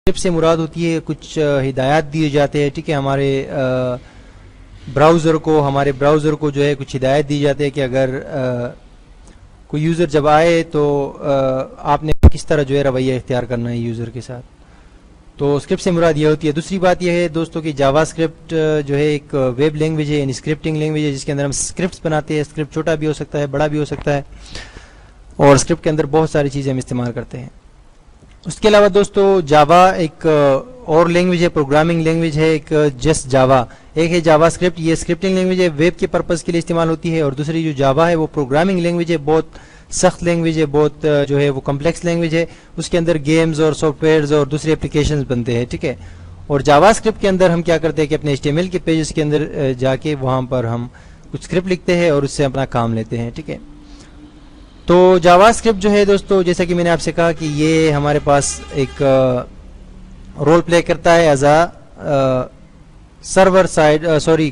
Script سے مراد ہوتی ہے کچھ ہدایات دیے جاتے ہیں، ٹھیک ہے، ہمارے براؤزر کو جو ہے کچھ ہدایت دی جاتے ہیں کہ اگر کوئی یوزر جب آئے تو آپ نے کس طرح جو ہے رویہ اختیار کرنا ہے یوزر کے ساتھ. تو اسکرپٹ سے مراد یہ ہوتی ہے. دوسری بات یہ ہے دوستوں کہ جاوا اسکرپٹ جو ہے ایک ویب لینگویج ہے، یعنی اسکرپٹنگ لینگویج ہے، جس کے اندر ہم اسکرپٹس بناتے ہیں. اسکرپٹ چھوٹا بھی ہو سکتا ہے، بڑا بھی ہو سکتا ہے، اور اسکرپٹ کے اندر بہت ساری چیزیں ہم استعمال کرتے ہیں. اس کے علاوہ دوستو جاوا ایک اور لینگویج ہے، پروگرامنگ لینگویج ہے ایک جسٹ جاوا. ایک ہے جاوا اسکرپٹ، یہ اسکرپٹنگ لینگویج ہے، ویب کے پرپز کے لیے استعمال ہوتی ہے. اور دوسری جو جاوا ہے وہ پروگرامنگ لینگویج ہے، بہت سخت لینگویج ہے، بہت جو ہے وہ کمپلیکس لینگویج ہے. اس کے اندر گیمز اور سافٹ ویئرز اور دوسری اپلیکیشنز بنتے ہیں، ٹھیک ہے. اور جاوا اسکرپٹ کے اندر ہم کیا کرتے ہیں کہ اپنے HTML کے پیجز کے اندر جا کے وہاں پر ہم کچھ اسکرپٹ لکھتے ہیں اور اس سے اپنا کام لیتے ہیں، ٹھیک ہے. تو جاوا اسکرپٹ جو ہے دوستو، جیسا کہ میں نے آپ سے کہا کہ یہ ہمارے پاس ایک رول پلے کرتا ہے as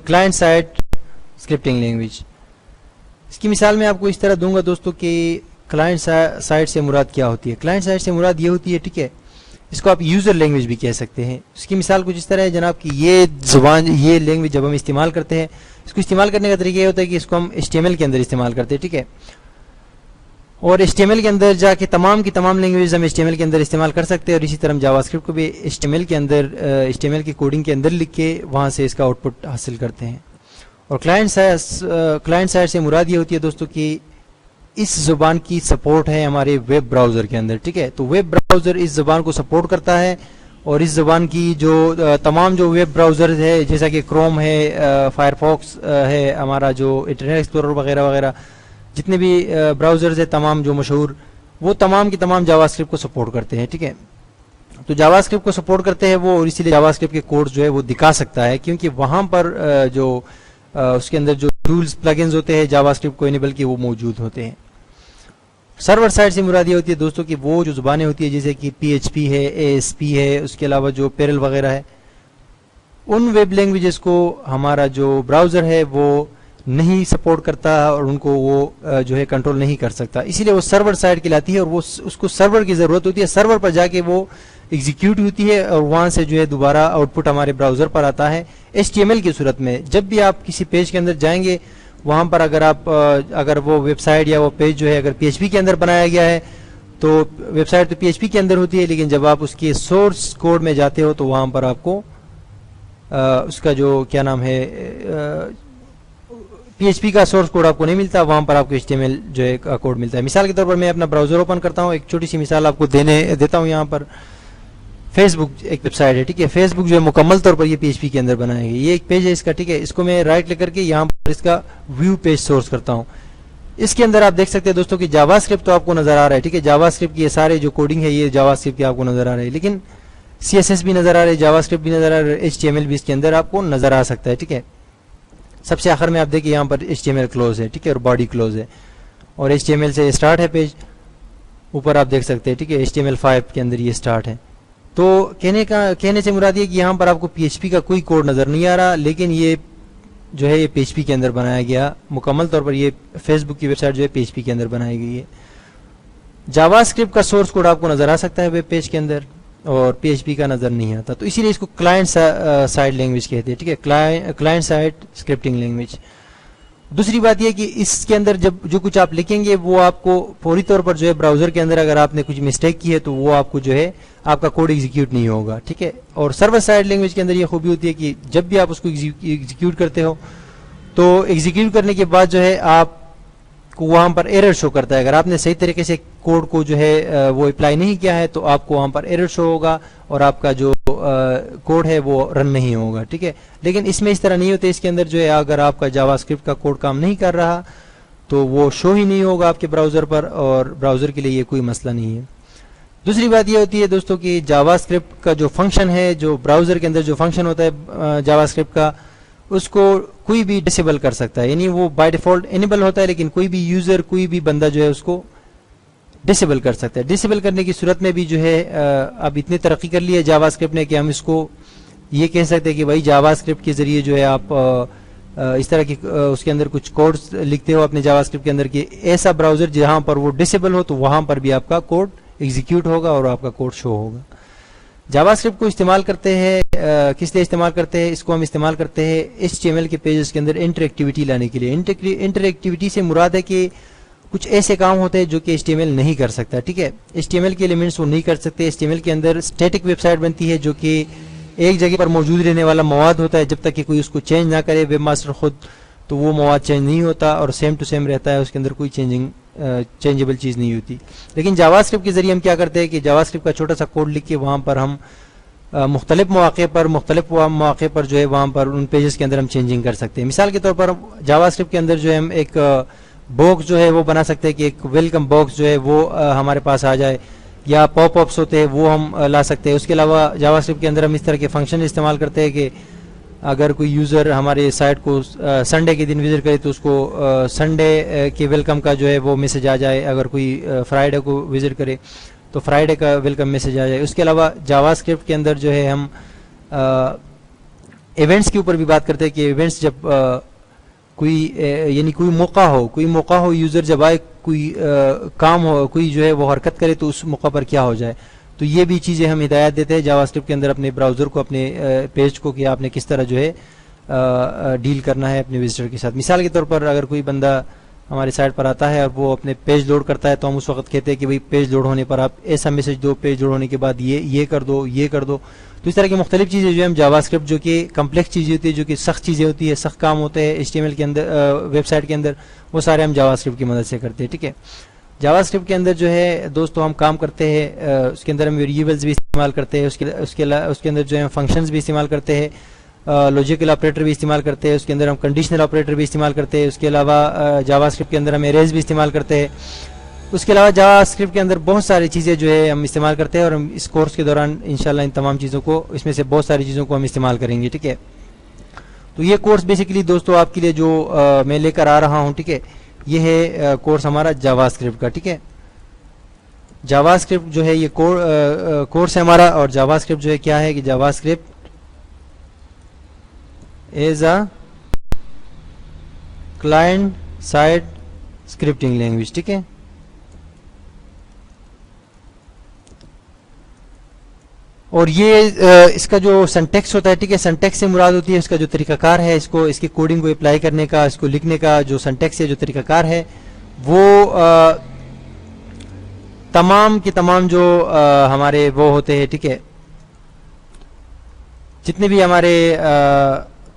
client side scripting language. اس کی مثال میں آپ کو اس طرح دوں گا دوستو کہ کلائنٹ سائڈ سے مراد کیا ہوتی ہے. کلائنٹ سائڈ سے مراد یہ ہوتی ہے، ٹھیک ہے، اس کو آپ یوزر لینگویج بھی کہہ سکتے ہیں. اس کی مثال کچھ اس طرح ہے جناب کہ یہ لینگویج جب ہم استعمال کرتے ہیں، اس کو استعمال کرنے کا طریقہ یہ ہوتا ہے کہ اس کو ہم HTML کے اندر استعمال کرتے ہیں، ٹھیک ہے. اور HTML کے اندر جا کے تمام کی تمام لینگویج ہم HTML کے اندر استعمال کر سکتے ہیں. اور اسی طرح ہم جاوا اسکرپٹ کو بھی HTML کے اندر HTML کی کوڈنگ کے اندر لکھ کے وہاں سے اس کا آؤٹ پٹ حاصل کرتے ہیں. اور کلائنٹ سائڈ سے مراد یہ ہوتی ہے دوستو کہ اس زبان کی سپورٹ ہے ہمارے ویب براؤزر کے اندر، ٹھیک ہے. تو ویب براؤزر اس زبان کو سپورٹ کرتا ہے، اور اس زبان کی جو تمام جو ویب براؤزر ہے جیسا کہ کروم ہے، فائر فاکس ہے، ہمارا جو انٹرنیٹ ایکسپلورر وغیرہ وغیرہ جتنے بھی براؤزرز ہیں تمام جو مشہور، وہ تمام کی تمام جاوا اسکرپٹ کو سپورٹ کرتے ہیں، ٹھیک ہے. تو جاوا اسکرپٹ کو سپورٹ کرتے ہیں وہ، اور اسی لیے جاوا اسکرپٹ کے کوڈ جو ہے وہ دکھا سکتا ہے، کیونکہ وہاں پر جو اس کے اندر جو ٹولز پلگنز ہوتے ہیں جاوا اسکرپٹ کو انیبل کی وہ موجود ہوتے ہیں. سرور سائڈ سے مراد یہ ہوتی ہے دوستوں کہ وہ جو زبانیں ہوتی ہے جیسے کہ PHP ہے، ASP ہے، اس کے علاوہ جو پیرل وغیرہ ہے، ان ویب لینگویجز کو ہمارا جو براؤزر ہے وہ نہیں سپورٹ کرتا اور ان کو وہ جو ہے کنٹرول نہیں کر سکتا. اسی لیے وہ سرور سائڈ کہلاتی ہے، اور وہ اس کو سرور کی ضرورت ہوتی ہے. سرور پر جا کے وہ ایگزیکیوٹ ہوتی ہے اور وہاں سے جو ہے دوبارہ آؤٹ پٹ ہمارے براؤزر پر آتا ہے HTML کی صورت میں. جب بھی آپ کسی پیج کے اندر جائیں گے وہاں پر اگر وہ ویب سائٹ یا وہ پیج جو ہے اگر PHP کے اندر بنایا گیا ہے تو ویب سائٹ تو PHP کے اندر ہوتی ہے، لیکن جب آپ اس کے سورس کوڈ میں جاتے ہو تو وہاں پر آپ کو اس کا جو کیا نام ہے PHP کا سورس کوڈ آپ کو نہیں ملتا، وہاں پر آپ کو HTML جو ہے کوڈ ملتا ہے. مثال کے طور پر میں اپنا براؤزر اوپن کرتا ہوں، ایک چھوٹی سی مثال آپ کو دیتا ہوں. یہاں پر فیس بک ایک ویب سائٹ ہے، ٹھیک ہے. فیس بک جو ہے مکمل طور پر یہ PHP کے اندر بنایا گیا، یہ ایک پیج ہے اس کا، ٹھیک ہے. اس کو میں رائٹ کلک کر کے یہاں پر اس کا ویو پیج سورس کرتا ہوں. اس کے اندر آپ دیکھ سکتے ہیں دوستوں کہ جاوا اسکرپٹ تو آپ کو نظر آ رہا ہے، ٹھیک ہے. جاوا اسکرپٹ کی یہ سارے جو کوڈنگ ہے یہ جاوا اسکرپٹ کی آپ کو نظر آ رہے ہیں، لیکن CSS بھی نظر آ رہے ہیں، جاوا اسکرپٹ بھی نظر آ رہا ہے، HTML بھی اس کے اندر آپ کو نظر آ سکتا ہے، ٹھیک ہے. سب سے آخر میں آپ دیکھیں یہاں پر HTML کلوز ہے، ٹھیک ہے، اور باڈی کلوز ہے، اور HTML سے اسٹارٹ ہے پیج، اوپر آپ دیکھ سکتے ہیں، ٹھیک ہے. HTML5 کے اندر یہ اسٹارٹ ہے. تو کہنے سے مراد یہ کہ یہاں پر آپ کو PHP کا کوئی کوڈ نظر نہیں آ رہا، لیکن یہ جو ہے یہ PHP کے اندر بنایا گیا مکمل طور پر. یہ فیس بک کی ویب سائٹ جو ہے PHP کے اندر بنائی گئی ہے. جاوا اسکرپٹ کا سورس کوڈ آپ کو نظر آ سکتا ہے ویب پیج کے اندر، اور PHP کا نظر نہیں آتا. تو اسی لیے اس کو کلائنٹ سائڈ لینگویج کہتے ہیں، ٹھیک ہے. Client side scripting language. دوسری بات یہ کہ اس کے اندر جو کچھ آپ لکھیں گے وہ آپ کو فوری طور پر جو ہے براؤزر کے اندر اگر آپ نے کچھ مسٹیک کی ہے تو وہ آپ کو جو ہے آپ کا کوڈ ایگزیکیوٹ نہیں ہوگا، ٹھیک ہے. اور سرور سائڈ لینگویج کے اندر یہ خوبی ہوتی ہے کہ جب بھی آپ اس کو ایگزیکیوٹ کرتے ہو تو ایگزیکیوٹ کرنے کے بعد جو ہے آپ کو وہاں پر ایرر شو کرتا ہے. اگر آپ نے صحیح طریقے سے کوڈ کو جو ہے وہ اپلائی نہیں کیا ہے تو آپ کو وہاں پر ایرر شو ہوگا اور آپ کا جو کوڈ ہے وہ رن نہیں ہوگا، ٹھیک ہے. لیکن اس میں اس طرح نہیں ہوتے. اس کے اندر جو ہے اگر آپ کا جاوا اسکرپٹ کا کوڈ کام نہیں کر رہا تو وہ شو ہی نہیں ہوگا آپ کے براؤزر پر، اور براؤزر کے لیے یہ کوئی مسئلہ نہیں ہے. دوسری بات یہ ہوتی ہے دوستوں کہ جاوا اسکرپٹ کا جو فنکشن ہے، جو براؤزر کے اندر جو فنکشن ہوتا ہے جاوا اسکرپٹ کا، اس کو کوئی بھی ڈسیبل کر سکتا ہے. یعنی وہ بائی ڈیفالٹ انیبل ہوتا ہے، لیکن کوئی بھی یوزر کوئی بھی بندہ جو ہے اس کو ڈسیبل کر سکتا ہے. ڈسیبل کرنے کی صورت میں بھی جو ہے اب اتنی ترقی کر لی ہے جاوا اسکرپٹ نے کہ ہم اس کو یہ کہہ سکتے ہیں کہ بھائی جاوا اسکرپٹ کے ذریعے جو ہے آپ اس طرح کی اس کے اندر کچھ کوڈز لکھتے ہو اپنے جاوا اسکرپٹ کے اندر کہ ایسا براؤزر جہاں پر وہ ڈسیبل ہو تو وہاں پر بھی آپ کا کوڈ ایگزیکیوٹ ہوگا اور آپ کا کوڈ شو ہوگا. جاوا اسکرپٹ کو استعمال کرتے ہیں کس لیے استعمال کرتے ہیں؟ اس کو ہم استعمال کرتے ہیں HTML کے پیجز کے اندر انٹریکٹیوٹی لانے کے لیے. انٹریکٹیوٹی سے مراد ہے کہ کچھ ایسے کام ہوتے ہیں جو کہ HTML نہیں کر سکتا. ٹھیک ہے, HTML کے ایلیمنٹس وہ نہیں کر سکتے. HTML کے اندر اسٹیٹک ویب سائٹ بنتی ہے جو کہ ایک جگہ پر موجود رہنے والا مواد ہوتا ہے, جب تک کہ کوئی اس کو چینج نہ کرے ویب ماسٹر خود, تو وہ مواد چینج نہیں ہوتا اور سیم ٹو سیم رہتا ہے, اس کے اندر کوئی چینجیبل چیز نہیں ہوتی. لیکن جاوا اسکرپٹ کے ذریعے ہم کیا کرتے ہیں کہ جاوا اسکرپٹ کا چھوٹا سا کوڈ لکھ کے وہاں پر ہم مختلف مواقع پر جو ہے وہاں پر ان پیجز کے اندر ہم چینجنگ کر سکتے ہیں. مثال کے طور پر جاوا اسکرپٹ کے اندر جو ہے ہم ایک باکس جو ہے وہ بنا سکتے ہیں کہ ایک ویلکم باکس جو ہے وہ ہمارے پاس آ جائے, یا پاپ اپس ہوتے ہیں وہ ہم لا سکتے ہیں. اس کے علاوہ جاوا اسکرپٹ کے اندر ہم اس طرح کے فنکشن استعمال کرتے ہیں کہ اگر کوئی یوزر ہمارے سائٹ کو سنڈے کے دن وزٹ کرے تو اس کو سنڈے کے ویلکم کا جو ہے وہ میسج آ جائے, اگر کوئی فرائیڈے کو وزٹ کرے تو فرائیڈے کا ویلکم میسج آ جائے. اس کے علاوہ جاوا اسکرپٹ کے اندر جو ہے ہم ایونٹس کے اوپر بھی بات کرتے ہیں کہ ایونٹس جب کوئی موقع ہو یوزر جب آئے, کوئی کام ہو, کوئی جو ہے وہ حرکت کرے تو اس موقع پر کیا ہو جائے. تو یہ بھی چیزیں ہم ہدایت دیتے ہیں جاوا اسکرپٹ کے اندر اپنے براؤزر کو, اپنے پیج کو, کہ آپ نے کس طرح جو ہے ڈیل کرنا ہے اپنے وزٹر کے ساتھ. مثال کے طور پر اگر کوئی بندہ ہماری سائٹ پر آتا ہے اور وہ اپنے پیج لوڈ کرتا ہے تو ہم اس وقت کہتے ہیں کہ بھئی پیج لوڈ ہونے پر آپ ایسا میسج دو, پیج لوڈ ہونے کے بعد یہ کر دو. تو اس طرح کی مختلف چیزیں جو ہم جاوا اسکرپٹ جو کہ کمپلیکس چیزیں ہوتی ہے, جو کہ سخت چیزیں ہوتی ہے, سخت کام ہوتے ہیں HTML کے اندر, ویب سائٹ کے اندر, وہ سارے ہم جاوا اسکرپٹ کی مدد سے کرتے ہیں. ٹھیک ہے, جاوا اسکرپٹ کے اندر جو ہے دوستو ہم کام کرتے ہیں, اس کے اندر ہم ویریبلز بھی استعمال کرتے ہیں, اس کے اندر جو ہے فنکشنز بھی استعمال کرتے ہیں, لاجیکل آپریٹر بھی استعمال کرتے ہیں, اس کے اندر ہم کنڈیشنل آپریٹر بھی استعمال کرتے ہیں. اس کے علاوہ جاوا اسکرپٹ کے اندر ہم اریز بھی استعمال کرتے ہیں. اس کے علاوہ جاوا اسکرپٹ کے اندر بہت ساری چیزیں جو ہے ہم استعمال کرتے ہیں, اور ہم اس کورس کے دوران انشاءاللہ ان تمام چیزوں کو, اس میں سے بہت ساری چیزوں کو ہم استعمال کریں گے. ٹھیک ہے, تو یہ کورس بیسیکلی دوستو آپ کے لیے جو میں لے کر آ رہا ہوں, ٹھیک ہے, یہ ہے کورس ہمارا جاوا اسکرپٹ کا. ٹھیک ہے, جاوا اسکرپٹ جو ہے یہ کورس ہے ہمارا, اور جاوا اسکرپٹ جو ہے کیا ہے کہ JavaScript as a client side scripting language. ٹھیک ہے, اور یہ اس کا جو سنٹیکس ہوتا ہے, ٹھیک ہے, سنٹیکس سے مراد ہوتی ہے اس کا جو طریقہ کار ہے, اس کی کوڈنگ کو اپلائی کرنے کا, اس کو لکھنے کا جو سنٹیکس ہے, جو طریقہ کار ہے, وہ تمام کے تمام جو ہمارے وہ ہوتے ہیں, ٹھیک ہے, جتنے بھی ہمارے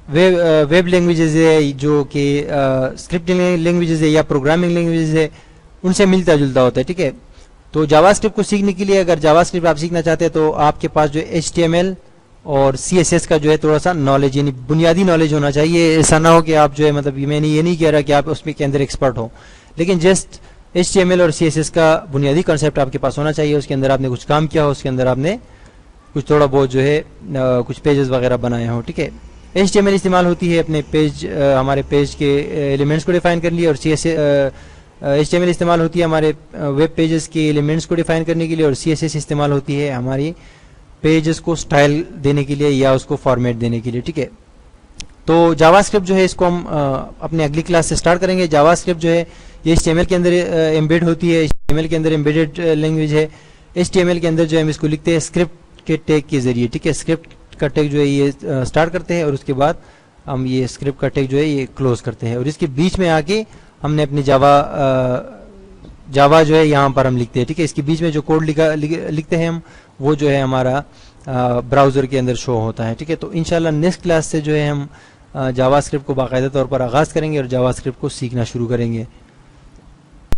ویب لینگویجز ہے, جو کہ اسکرپٹنگ لینگویجز ہے یا پروگرامنگ لینگویجز ہے, ان سے ملتا جلتا ہوتا ہے. ٹھیک ہے, تو جاوا اسکرپٹ کو سیکھنے کے لیے, اگر جاوا اسکرپٹ آپ سیکھنا چاہتے ہیں تو آپ کے پاس جو HTML اور CSS کا جو ہے تھوڑا سا نالج, یعنی بنیادی نالج ہونا چاہیے. ایسا نہ ہو کہ آپ جو ہے مطلب میں یہ نہیں کہہ رہا کہ آپ اس میں کے اندر ایکسپرٹ ہو, لیکن جسٹ HTML اور CSS کا بنیادی کنسیپٹ آپ کے پاس ہونا چاہیے. اس کے اندر آپ نے کچھ کام کیا ہو, اس کے اندر آپ نے کچھ تھوڑا بہت جو ہے کچھ پیجز وغیرہ بنائے ہوں. ٹھیک ہے, HTML استعمال ہوتی ہے اپنے پیج, ہمارے پیج کے ایلیمنٹس کو ڈیفائن کرنے کے لیے, اور HTML استعمال ہوتی ہے ہمارے ویب پیجز کے ایلیمنٹس کو ڈیفائن کرنے کے لیے, اور CSS استعمال ہوتی ہے ہماری پیجز کو سٹائل دینے کے لیے یا اس کو فارمیٹ دینے کے لیے. ٹھیک ہے, تو جاوا اسکرپٹ جو ہے اس کو ہم اپنے اگلی کلاس سے سٹارٹ کریں گے. جاوا اسکرپٹ جو ہے یہ HTML کے اندر ایمبیڈ ہوتی ہے, HTML کے اندر ایمبیڈڈ لینگویج ہے. HTML کے اندر جو ہے ہم اس کو لکھتے ہیں اسکرپٹ کے ٹیگ کے ذریعے. ٹھیک ہے, اسکرپٹ کا ٹیگ جو ہے یہ سٹارٹ کرتے ہیں, اور اس کے بعد ہم یہ اسکرپٹ کا ٹیگ جو ہے یہ کلوز کرتے ہیں, اور اس کے بیچ میں آ کے ہم نے اپنی جاوا جو ہے یہاں پر ہم لکھتے ہیں. ٹھیک ہے, اس کے بیچ میں جو کوڈ لکھتے ہیں ہم, وہ جو ہے ہمارا براؤزر کے اندر شو ہوتا ہے. ٹھیک ہے, تو انشاءاللہ نیکسٹ کلاس سے جو ہے ہم جاوا اسکرپٹ کو باقاعدہ طور پر آغاز کریں گے اور جاوا اسکرپٹ کو سیکھنا شروع کریں گے.